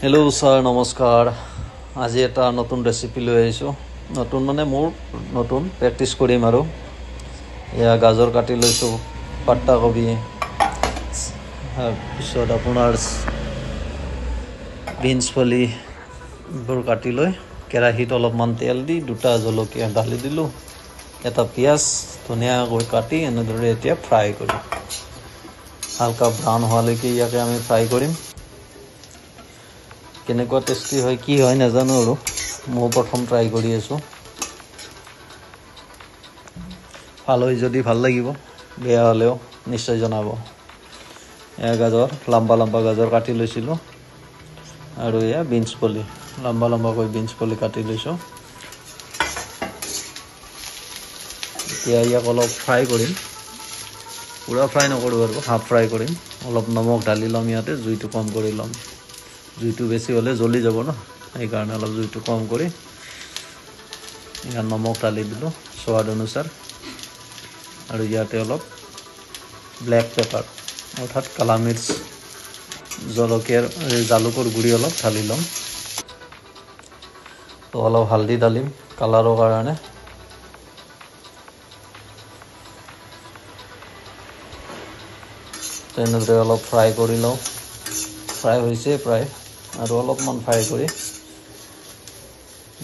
Hello sir नमस्कार। आज এটা নতুন ৰেচিপি লৈ আহিছো। নতুন মানে মোৰ নতুন প্ৰেক্টিস কৰিম আৰু ইয়া গাজৰ কাটি লৈছো, পাত্তা কবি, পিছত আপোনাৰ বিনছ ফলি বোৰ কাটি লৈ কেৰাহীত অলপমান তেল দি দুটা জলকীয়া ঢালি দিলো, এটা পিয়াজ ধুনীয়াকৈ কাটি এনেদৰে এতিয়া ফ্ৰাই কৰিম। হালকা ব্ৰাউন হোৱালৈকে ইয়াকে আমি ফ্ৰাই কৰিম। কেনেকুৱা টেষ্টি হয় কি হয় নাজানো আৰু মই প্ৰথম ট্ৰাই কৰি আছো। ভাল হয় যদি ভাল লাগিব, বেয়া হলেও নিশ্চয় জনাব। এয়া গাজৰ লম্বা লম্বা গাজৰ কাটি লৈছিলো আৰু এয়া বিনছ ফলি লম্বা লম্বাকৈ বিনছ ফলি কাটি লৈছো। এতিয়া ইয়াক অলপ ফ্ৰাই কৰিম, পুৰা ফ্ৰাই নকৰো আৰু হাফ ফ্ৰাই কৰিম। অলপ নমক ঢালি ল'ম, ইয়াতে জুইটো কম কৰি ল'ম। জুইটো বেছি হলে জ্বলি যাব না, এই কাৰণে অলপ জুইটো কম কৰি ইয়াত নমক ঢালি দিলো স্বাদ অনুসাৰ। আৰু ইয়াতে অলপ ব্লেক পেপাৰ অৰ্থাৎ কালা মিৰ্চ, জলকীয়াৰ জালুকৰ গুড়ি অলপ ঢালি ল'ম। তো অলপ হালধি ঢালিম কালাৰৰ কাৰণে। তেনেদৰে অলপ ফ্ৰাই কৰি লওঁ। ফ্ৰাই হৈছে প্ৰায়, আৰু অলপমান ফ্ৰাই কৰি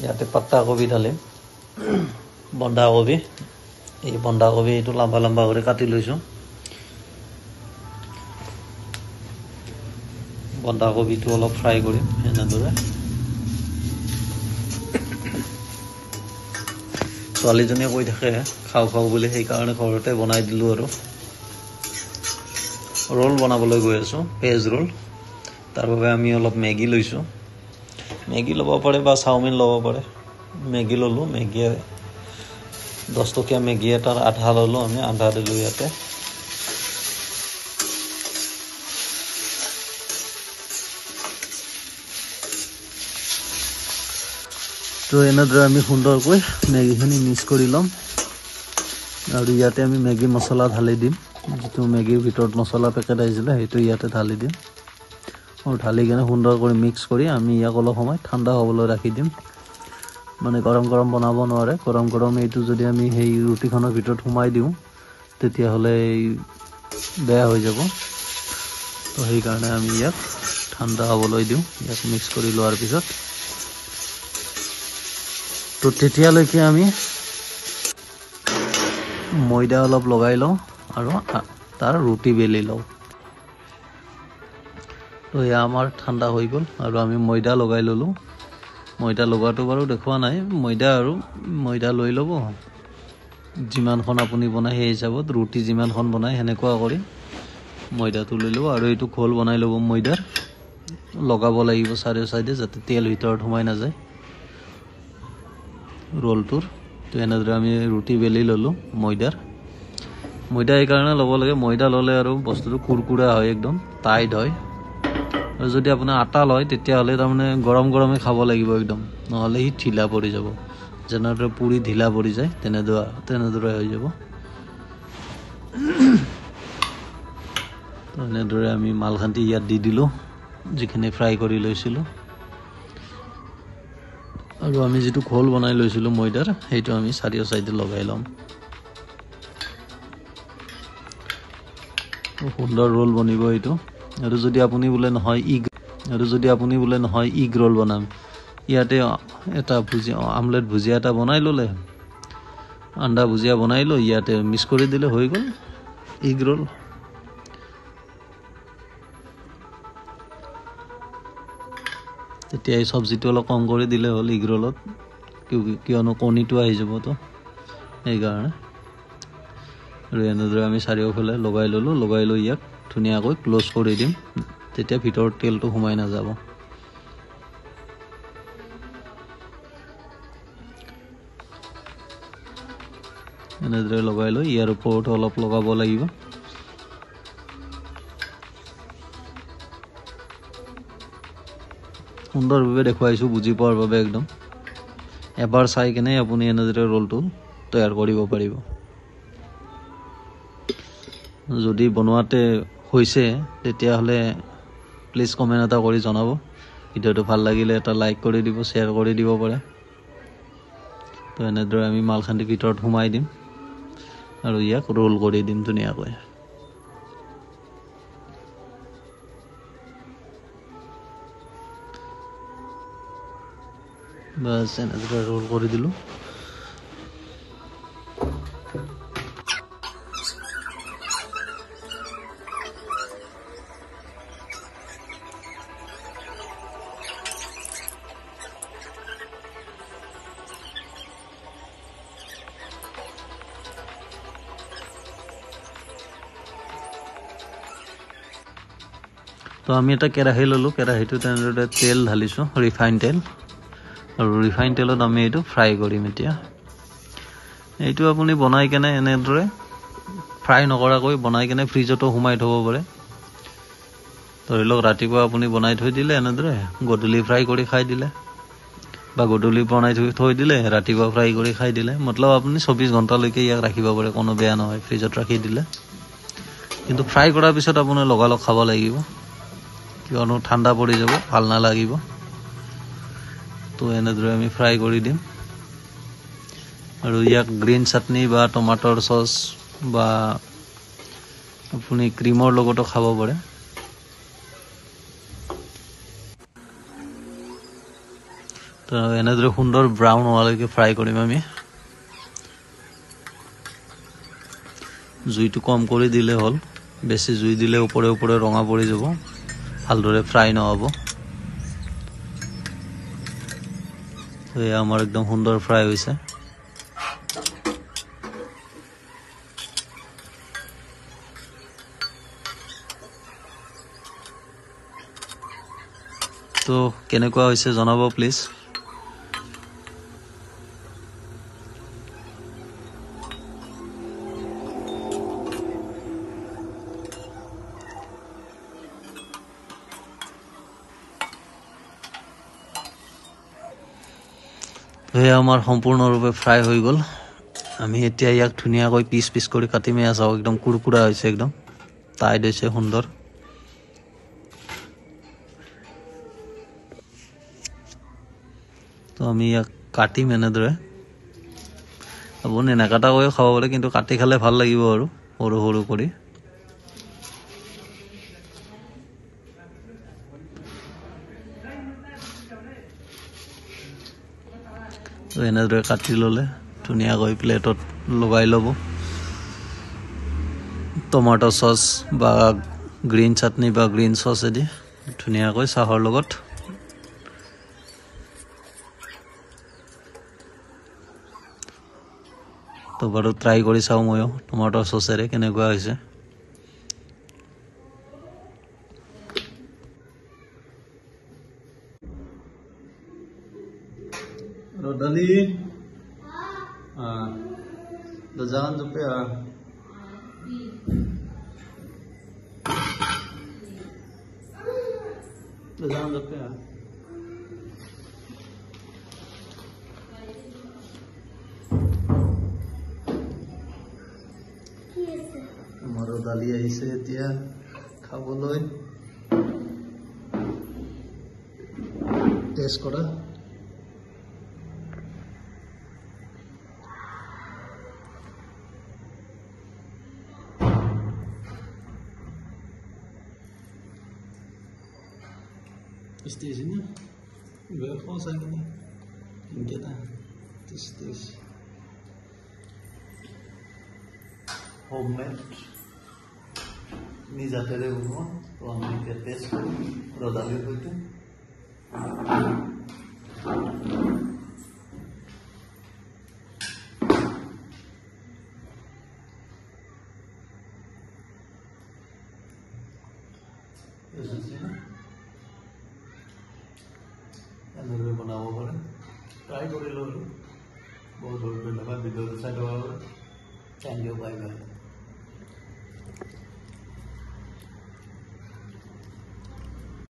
ইয়াতে পাত্তা কবি ঢালিম, বন্ধাকবি। এই বন্ধাকবি এইটো লম্বা লম্বা কৰি কাটি লৈছো। বন্ধাকবিটো অলপ ফ্ৰাই কৰিম এনেদৰে। ছোৱালীজনীয়ে কৈ থাকে খাওঁ খাওঁ বুলি, সেইকাৰণে ঘৰতে বনাই দিলো। আৰু ৰোল বনাবলৈ গৈ আছো, ভেজ ৰোল। তাৰ বাবে আমি অলপ মেগী লৈছো। মেগী ল'ব পাৰে বা চাওমিন ল'ব পাৰে। মেগী ল'লো, মেগী 10 টকীয়া মেগী এটাৰ আধা ল'লো, আমি আধা দিলো ইয়াতে। তো এনেদৰে আমি সুন্দৰকৈ মেগীখিনি মিক্স কৰি ল'ম। আৰু ইয়াতে আমি মেগী মছলা ঢালি দিম, যিটো মেগীৰ ভিতৰত মছলা পেকেট আহিছিলে সেইটো ইয়াতে ঢালি দিম। আৰু ঢালি কিনে সুন্দৰ কৰি মিক্স কৰি আমি ইয়াক অলপ সময় ঠাণ্ডা হ'বলৈ ৰাখি দিম। মানে গৰম গৰম বনাব নোৱাৰে, গৰম গৰম এইটো যদি আমি সেই ৰুটিখনৰ ভিতৰত সোমাই দিওঁ তেতিয়াহ'লে বেয়া হৈ যাব। তো সেইকাৰণে আমি ইয়াক ঠাণ্ডা হ'বলৈ দিওঁ, ইয়াক মিক্স কৰি লোৱাৰ পিছত। তো তেতিয়ালৈকে আমি ময়দা অলপ লগাই লওঁ আৰু তাৰ ৰুটি বেলি লওঁ। তো এয়া আমাৰ ঠাণ্ডা হৈ গ'ল আৰু আমি ময়দা লগাই ল'লো। ময়দা লগোৱাটো বাৰু দেখুওৱা নাই, ময়দা লৈ ল'ব। যিমানখন আপুনি বনায় সেই হিচাপত, ৰুটি যিমানখন বনায় সেনেকুৱা কৰি ময়দাটো লৈ ল'ব। আৰু এইটো ঘোল বনাই ল'ব ময়দাৰ, লগাব লাগিব চাৰিও চাইডে যাতে তেল ভিতৰত সোমাই নাযায় ৰোলটোৰ। তো এনেদৰে আমি ৰুটি বেলি ল'লো ময়দা এইকাৰণে ল'ব লাগে, ময়দা ল'লে আৰু বস্তুটো কুৰকুৰা হয়, একদম টাইট হয়। আৰু যদি আপোনাৰ আটা লয় তেতিয়াহ'লে তাৰমানে গৰম গৰমে খাব লাগিব একদম, নহ'লে সি ঢিলা পৰি যাব। যেনেদৰে পুৰি ঢিলা পৰি যায় তেনেদৰে হৈ যাব। এনেদৰে আমি মালখান্তি ইয়াত দি দিলোঁ, যিখিনি ফ্ৰাই কৰি লৈছিলোঁ। আৰু আমি যিটো ঘোল বনাই লৈছিলোঁ ময়দাৰ, সেইটো আমি চাৰিও চাইডে লগাই ল'ম। সুন্দৰ ৰোল বনিব এইটো। আৰু যদি আপুনি বোলে নহয় ইগ ৰোল বনাম, ইয়াতে এটা আমলেট ভুজিয়া এটা বনাই ল'লে, আন্দা ভুজিয়া বনাই লৈ ইয়াতে মিক্স কৰি দিলে হৈ গ'ল ইগ ৰোল। তেতিয়া এই চব্জিটো অলপ কম কৰি দিলে হ'ল ইগ ৰোলত, কিয়নো কণীটো আহি যাবতো সেইকাৰণে। আৰু এনেদৰে আমি চাৰিওফালে লগাই ল'লোঁ, লগাই লৈ ইয়াক ধুনীয়াকৈ ক্ল'জ কৰি দিম, তেতিয়া ভিতৰত তেলটো সোমাই নাযাব। এনেদৰে লগাই লৈ ইয়াৰ ওপৰতো অলপ লগাব লাগিব। সুন্দৰভাৱে দেখুৱাইছোঁ বুজি পোৱাৰ বাবে একদম। এবাৰ চাই কিনে আপুনি এনেদৰে ৰোলটো তৈয়াৰ কৰিব পাৰিব। যদি বনোৱাতে হৈছে তেতিয়াহ'লে প্লিজ কমেণ্ট এটা কৰি জনাব। ভিডিঅ'টো ভাল লাগিলে এটা লাইক কৰি দিব, শ্বেয়াৰ কৰি দিব পাৰে। তো এনেদৰে আমি মালখান্দি ভিতৰত সোমাই দিম আৰু ইয়াক ৰোল কৰি দিম ধুনীয়াকৈ। বাছ এনেদৰে ৰোল কৰি দিলোঁ। তো আমি এটা কেৰাহী ল'লোঁ, কেৰাহীটো তেনেদৰে তেল ঢালিছোঁ, ৰিফাইন তেল, আৰু ৰিফাইন তেলত আমি এইটো ফ্ৰাই কৰিম। এতিয়া এইটো আপুনি বনাই কেনে এনেদৰে ফ্ৰাই নকৰাকৈ বনাই কেনে ফ্ৰিজতো সোমাই থ'ব পাৰে। ধৰি লওক ৰাতিপুৱা আপুনি বনাই থৈ দিলে এনেদৰে, গধূলি ফ্ৰাই কৰি খাই দিলে, বা গধূলি বনাই থৈ দিলে ৰাতিপুৱা ফ্ৰাই কৰি খাই দিলে। মতলব আপুনি 24 ঘণ্টালৈকে ইয়াক ৰাখিব পাৰে, কোনো বেয়া নহয় ফ্ৰিজত ৰাখি দিলে। কিন্তু ফ্ৰাই কৰাৰ পিছত আপুনি লগালগ খাব লাগিব, কিয়নো ঠাণ্ডা পৰি যাব, ভাল নালাগিব। তো এনেদৰে আমি ফ্ৰাই কৰি দিম আৰু ইয়াক গ্ৰীণ চাটনি বা টমাটৰ চচ বা আপুনি ক্ৰীমৰ লগতো খাব পাৰে। তো এনেদৰে সুন্দৰ ব্ৰাউন হোৱালৈকে ফ্ৰাই কৰিম আমি। জুইটো কম কৰি দিলে হ'ল, বেছি জুই দিলে ওপৰে ওপৰে ৰঙা পৰি যাব, ভালদৰে ফ্ৰাই নহ'ব। এয়া আমাৰ একদম সুন্দৰ ফ্ৰাই হৈছে। তো কেনেকুৱা হৈছে জনাব প্লিজ। এয়া আমাৰ সম্পূৰ্ণৰূপে ফ্ৰাই হৈ গ'ল। আমি এতিয়া ইয়াক ধুনীয়াকৈ পিচ পিচ কৰি কাটিম। এয়া চাওক একদম কুৰকুৰা হৈছে, একদম টাইট হৈছে, সুন্দৰ। তো আমি ইয়াক কাটিম এনেদৰে। আপুনি নেকাটাকৈও খাব পাৰে, কিন্তু কাটি খালে ভাল লাগিব আৰু সৰু সৰু কৰি। তো এনেদৰে কাটি ল'লে ধুনীয়াকৈ প্লেটত লগাই ল'ব। টমাটো চচ বা গ্ৰীণ চাটনি বা গ্ৰীণ চচেদি ধুনীয়াকৈ চাহৰ লগত। তো বাৰু ট্ৰাই কৰি চাওঁ ময়ো টমাটো চচেৰে কেনেকুৱা হৈছে। Rodali, da jangan sampai ya. Da jangan sampai ya. Amaro dali aise etia khaboloi taste kora. Station where was I get this homemade nijatere uno to ami ke test kori rodali hoite এনেদৰে বনাব পাৰে। Try কৰি ল'লোঁ। বহুত বহুত ধন্যবাদ ভিডিঅ'টো চাই থকাৰ বাবে। Thank you, bye by.